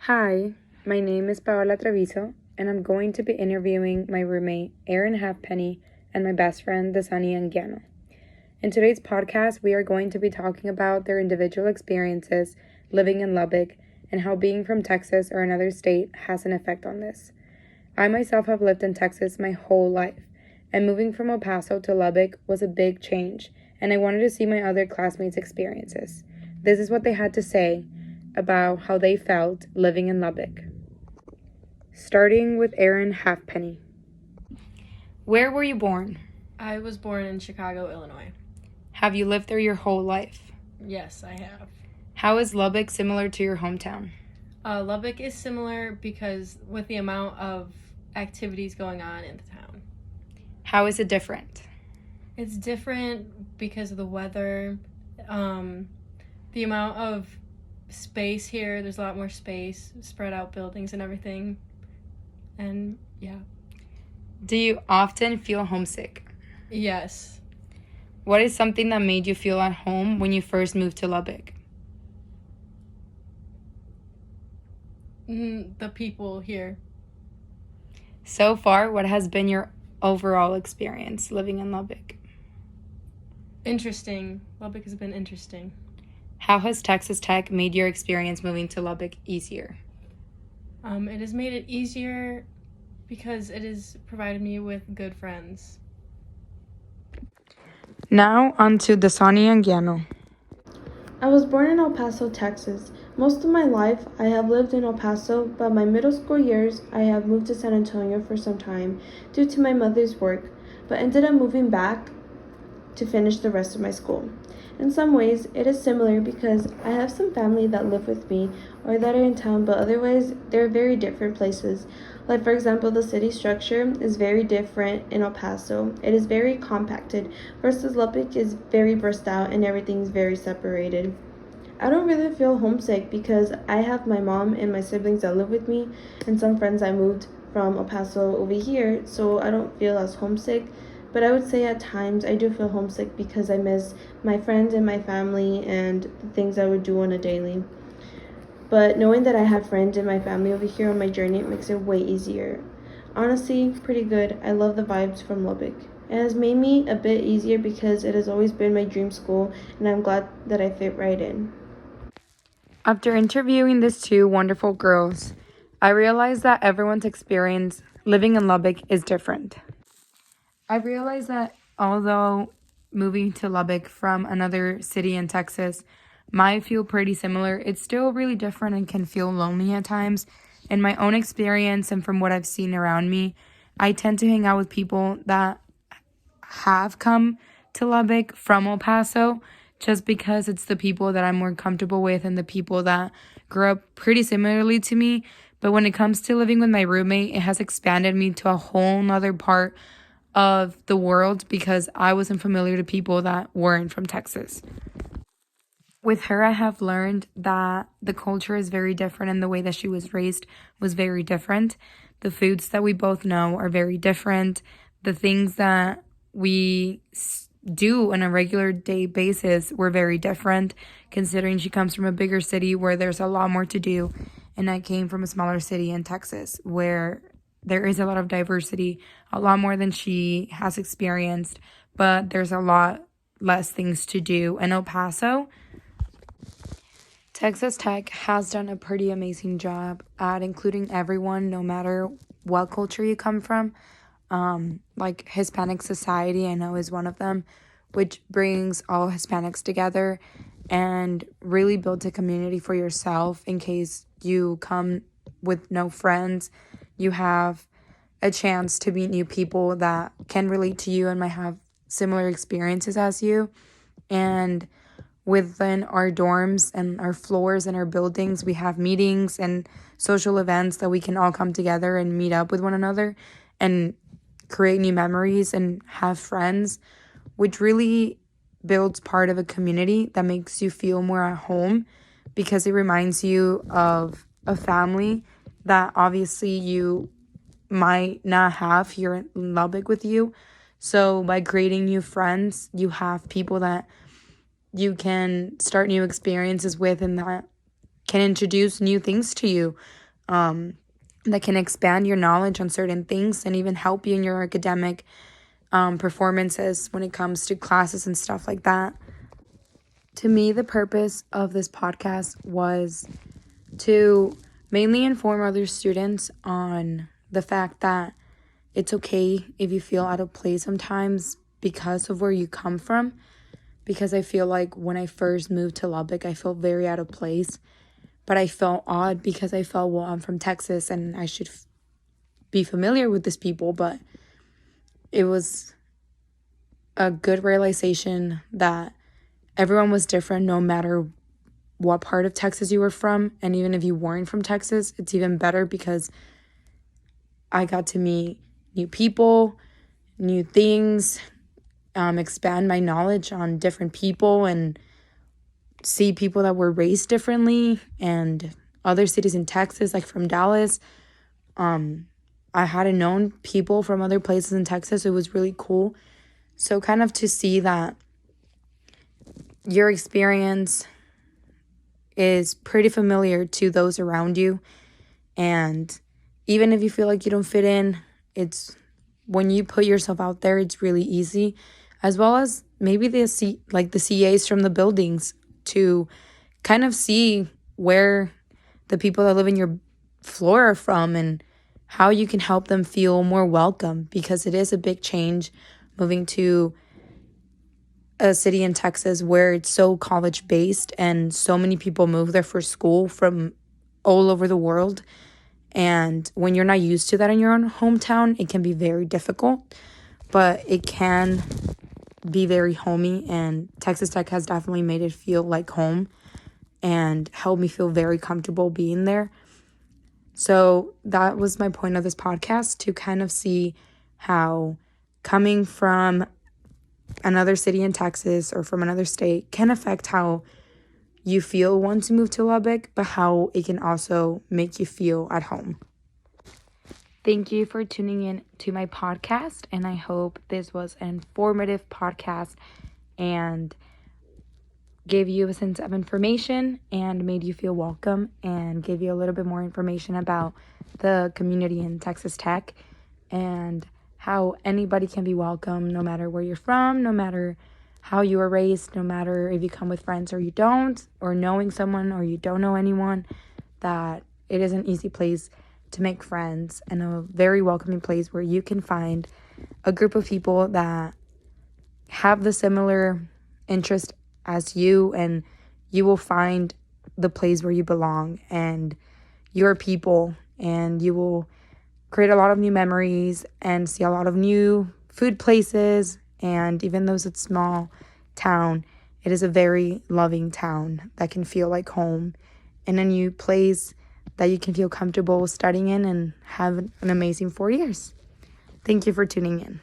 Hi, my name is Paola Treviso, and I'm going to be interviewing my roommate, Erin Halfpenny, and my best friend, Dasani Anguiano. In today's podcast, we are going to be talking about their individual experiences living in Lubbock and how being from Texas or another state has an effect on this. I myself have lived in Texas my whole life, and moving from El Paso to Lubbock was a big change, and I wanted to see my other classmates' experiences. This is what they had to say about how they felt living in Lubbock. Starting with Erin Halfpenny. Where were you born? I was born in Chicago, Illinois. Have you lived there your whole life? Yes, I have. How is Lubbock similar to your hometown? Lubbock is similar because with the amount of activities going on in the town. How is it different? It's different because of the weather, the amount of space here. There's a lot more space, spread out buildings and everything. And yeah. Do you often feel homesick? Yes. What is something that made you feel at home when you first moved to Lubbock? The people here. So far, what has been your overall experience living in Lubbock? Interesting. Lubbock has been interesting. How has Texas Tech made your experience moving to Lubbock easier? It has made it easier because it has provided me with good friends. Now on to Dasani Anguiano. I was born in El Paso, Texas. Most of my life I have lived in El Paso, but my middle school years I have moved to San Antonio for some time due to my mother's work, but ended up moving back to finish the rest of my school. In some ways, it is similar because I have some family that live with me or that are in town, but otherwise, they're very different places. Like, for example, the city structure is very different in El Paso. It is very compacted, versus Lubbock is very burst out and everything's very separated. I don't really feel homesick because I have my mom and my siblings that live with me and some friends I moved from El Paso over here, so I don't feel as homesick. But I would say at times I do feel homesick because I miss my friends and my family and the things I would do on a daily. But knowing that I have friends and my family over here on my journey, it makes it way easier. Honestly, pretty good. I love the vibes from Lubbock. It has made me a bit easier because it has always been my dream school and I'm glad that I fit right in. After interviewing these two wonderful girls, I realized that everyone's experience living in Lubbock is different. I realized that although moving to Lubbock from another city in Texas might feel pretty similar, it's still really different and can feel lonely at times. In my own experience and from what I've seen around me, I tend to hang out with people that have come to Lubbock from El Paso just because it's the people that I'm more comfortable with and the people that grew up pretty similarly to me. But when it comes to living with my roommate, it has expanded me to a whole nother part of the world because I wasn't familiar to people that weren't from Texas. With her, I have learned that the culture is very different and the way that she was raised was very different. The foods that we both know are very different. The things that we do on a regular day basis were very different, considering she comes from a bigger city where there's a lot more to do. And I came from a smaller city in Texas where there is a lot of diversity, a lot more than she has experienced, but there's a lot less things to do. In El Paso, Texas Tech has done a pretty amazing job at including everyone, no matter what culture you come from. Like Hispanic Society, I know, is one of them, which brings all Hispanics together and really builds a community for yourself in case you come with no friends. You have a chance to meet new people that can relate to you and might have similar experiences as you. And within our dorms and our floors and our buildings, we have meetings and social events that we can all come together and meet up with one another and create new memories and have friends, which really builds part of a community that makes you feel more at home because it reminds you of a family that obviously you might not have here in Lubbock with you. So by creating new friends, you have people that you can start new experiences with and that can introduce new things to you, that can expand your knowledge on certain things and even help you in your academic performances when it comes to classes and stuff like that. To me, the purpose of this podcast was to mainly inform other students on the fact that it's okay if you feel out of place sometimes because of where you come from. Because I feel like when I first moved to Lubbock, I felt very out of place. But I felt odd because I felt, well, I'm from Texas and I should be familiar with these people. But it was a good realization that everyone was different no matter what part of Texas you were from. And even if you weren't from Texas, it's even better because I got to meet new people, new things, expand my knowledge on different people and see people that were raised differently and other cities in Texas, like from Dallas. I hadn't known people from other places in Texas. It was really cool. So kind of to see that your experience is pretty familiar to those around you. And even if you feel like you don't fit in, it's when you put yourself out there, it's really easy. As well as maybe the CAs from the buildings to kind of see where the people that live in your floor are from and how you can help them feel more welcome, because it is a big change moving to a city in Texas where it's so college based and so many people move there for school from all over the world. And when you're not used to that in your own hometown, it can be very difficult, but it can be very homey, and Texas Tech has definitely made it feel like home and helped me feel very comfortable being there. So that was my point of this podcast, to kind of see how coming from another city in Texas or from another state can affect how you feel once you move to Lubbock, but how it can also make you feel at home. Thank you for tuning in to my podcast, and I hope this was an informative podcast and gave you a sense of information and made you feel welcome and gave you a little bit more information about the community in Texas Tech and how anybody can be welcome no matter where you're from, no matter how you were raised, no matter if you come with friends or you don't, or knowing someone or you don't know anyone, that it is an easy place to make friends and a very welcoming place where you can find a group of people that have the similar interest as you, and you will find the place where you belong and your people, and you will create a lot of new memories and see a lot of new food places. And even though it's a small town, it is a very loving town that can feel like home, and a new place that you can feel comfortable studying in and have an amazing 4 years. Thank you for tuning in.